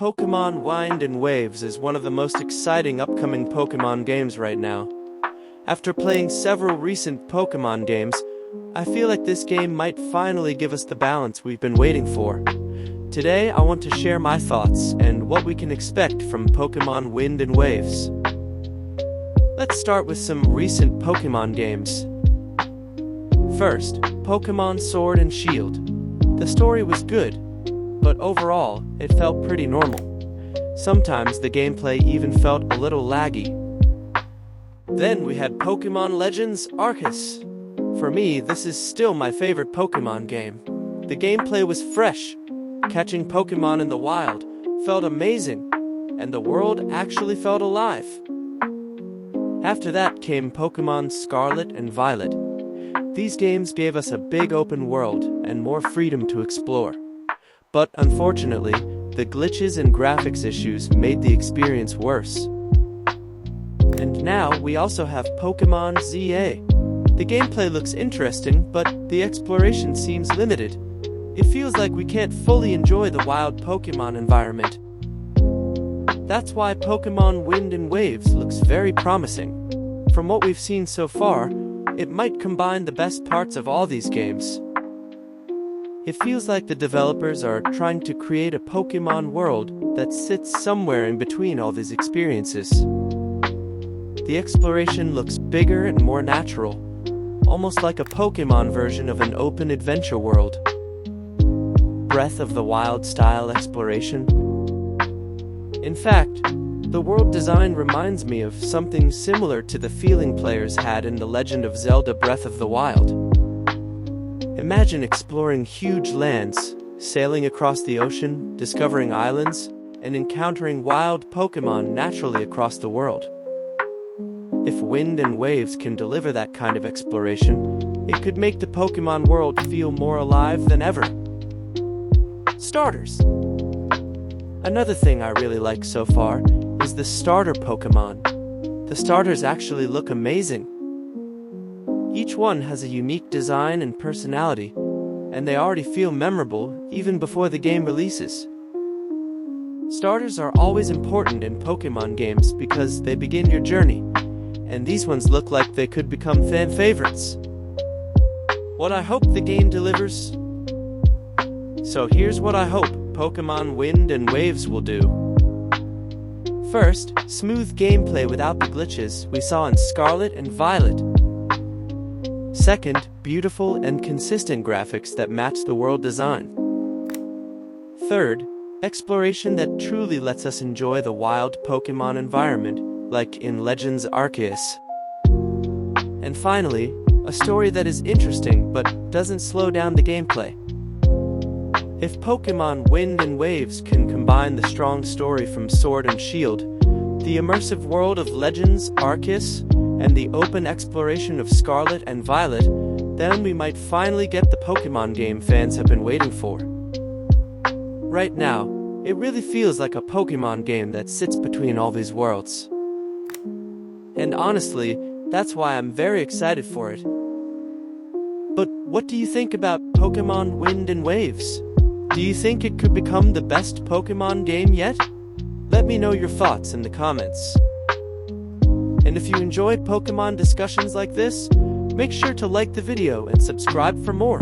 Pokémon Winds Waves is one of the most exciting upcoming Pokémon games right now. After playing several recent Pokémon games, I feel like this game might finally give us the balance we've been waiting for. Today, I want to share my thoughts and what we can expect from Pokémon Winds Waves. Let's start with some recent Pokémon games. First, Pokémon Sword and Shield. The story was good, but overall, it felt pretty normal. Sometimes the gameplay even felt a little laggy. Then we had Pokémon Legends Arceus. For me, this is still my favorite Pokémon game. The gameplay was fresh. Catching Pokémon in the wild felt amazing, and the world actually felt alive. After that came Pokémon Scarlet and Violet. These games gave us a big open world and more freedom to explore. But unfortunately, the glitches and graphics issues made the experience worse. And now we also have Pokémon ZA. The gameplay looks interesting, but the exploration seems limited. It feels like we can't fully enjoy the wild Pokémon environment. That's why Pokémon Winds Waves looks very promising. From what we've seen so far, it might combine the best parts of all these games. It feels like the developers are trying to create a Pokémon world that sits somewhere in between all these experiences. The exploration looks bigger and more natural, almost like a Pokémon version of an open adventure world. Breath of the Wild style exploration. In fact, the world design reminds me of something similar to the feeling players had in The Legend of Zelda Breath of the Wild. Imagine exploring huge lands, sailing across the ocean, discovering islands, and encountering wild Pokémon naturally across the world. If Winds Waves can deliver that kind of exploration, it could make the Pokémon world feel more alive than ever. Starters. Another thing I really like so far is the starter Pokémon. The starters actually look amazing. Each one has a unique design and personality, and they already feel memorable even before the game releases. Starters are always important in Pokémon games because they begin your journey, and these ones look like they could become fan favorites. What I hope the game delivers? So here's what I hope Pokémon Winds Waves will do. First, smooth gameplay without the glitches we saw in Scarlet and Violet. Second, beautiful and consistent graphics that match the world design. Third, exploration that truly lets us enjoy the wild Pokémon environment, like in Legends Arceus. And finally, a story that is interesting but doesn't slow down the gameplay. If Pokémon Winds Waves can combine the strong story from Sword and Shield, the immersive world of Legends Arceus, and the open exploration of Scarlet and Violet, then we might finally get the Pokémon game fans have been waiting for. Right now, it really feels like a Pokémon game that sits between all these worlds. And honestly, that's why I'm very excited for it. But what do you think about Pokémon Winds Waves? Do you think it could become the best Pokémon game yet? Let me know your thoughts in the comments. And if you enjoyed Pokémon discussions like this, make sure to like the video and subscribe for more.